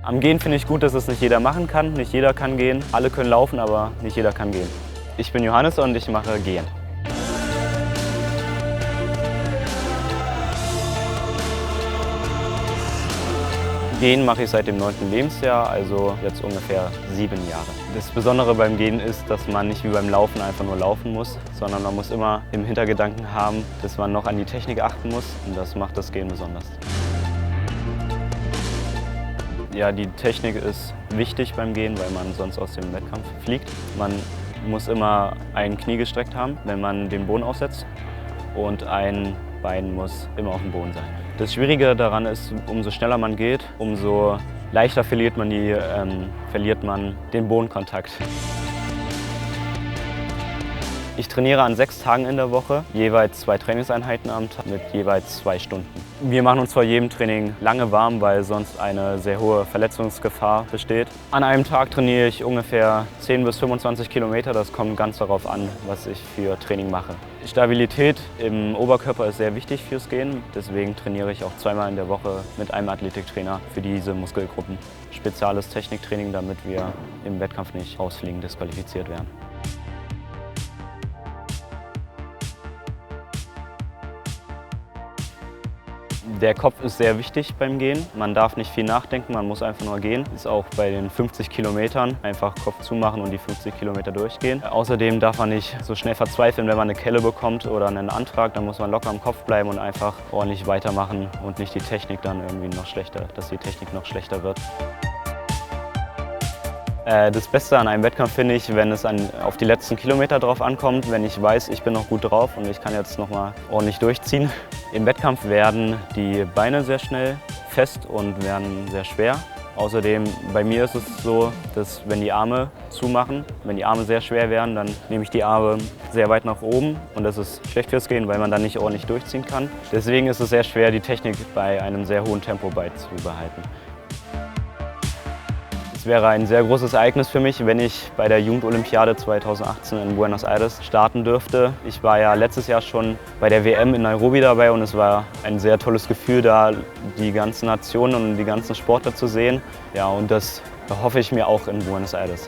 Am Gehen finde ich gut, dass es nicht jeder machen kann. Nicht jeder kann gehen. Alle können laufen, aber nicht jeder kann gehen. Ich bin Johannes und ich mache Gehen. Gehen mache ich seit dem 9. Lebensjahr, also jetzt ungefähr 7 Jahre. Das Besondere beim Gehen ist, dass man nicht wie beim Laufen einfach nur laufen muss, sondern man muss immer im Hintergedanken haben, dass man noch an die Technik achten muss, und das macht das Gehen besonders. Ja, die Technik ist wichtig beim Gehen, weil man sonst aus dem Wettkampf fliegt. Man muss immer ein Knie gestreckt haben, wenn man den Boden aufsetzt, und ein Bein muss immer auf dem Boden sein. Das Schwierige daran ist, umso schneller man geht, umso leichter verliert man den Bodenkontakt. Ich trainiere an 6 Tagen in der Woche, jeweils 2 Trainingseinheiten am Tag mit jeweils 2 Stunden. Wir machen uns vor jedem Training lange warm, weil sonst eine sehr hohe Verletzungsgefahr besteht. An einem Tag trainiere ich ungefähr 10 bis 25 Kilometer. Das kommt ganz darauf an, was ich für Training mache. Stabilität im Oberkörper ist sehr wichtig fürs Gehen. Deswegen trainiere ich auch 2-mal in der Woche mit einem Athletiktrainer für diese Muskelgruppen. Spezielles Techniktraining, damit wir im Wettkampf nicht rausfliegen, disqualifiziert werden. Der Kopf ist sehr wichtig beim Gehen. Man darf nicht viel nachdenken, man muss einfach nur gehen. Ist auch bei den 50 Kilometern einfach Kopf zumachen und die 50 Kilometer durchgehen. Außerdem darf man nicht so schnell verzweifeln, wenn man eine Kelle bekommt oder einen Antrag. Dann muss man locker am Kopf bleiben und einfach ordentlich weitermachen und nicht die Technik dann irgendwie noch schlechter, dass die Technik noch schlechter wird. Das Beste an einem Wettkampf finde ich, wenn es auf die letzten Kilometer drauf ankommt, wenn ich weiß, ich bin noch gut drauf und ich kann jetzt noch mal ordentlich durchziehen. Im Wettkampf werden die Beine sehr schnell fest und werden sehr schwer. Außerdem, bei mir ist es so, dass wenn die Arme zumachen, wenn die Arme sehr schwer werden, dann nehme ich die Arme sehr weit nach oben, und das ist schlecht fürs Gehen, weil man dann nicht ordentlich durchziehen kann. Deswegen ist es sehr schwer, die Technik bei einem sehr hohen Tempo beizubehalten. Es wäre ein sehr großes Ereignis für mich, wenn ich bei der Jugendolympiade 2018 in Buenos Aires starten dürfte. Ich war ja letztes Jahr schon bei der WM in Nairobi dabei, und es war ein sehr tolles Gefühl, da die ganzen Nationen und die ganzen Sportler zu sehen. Ja, und das hoffe ich mir auch in Buenos Aires.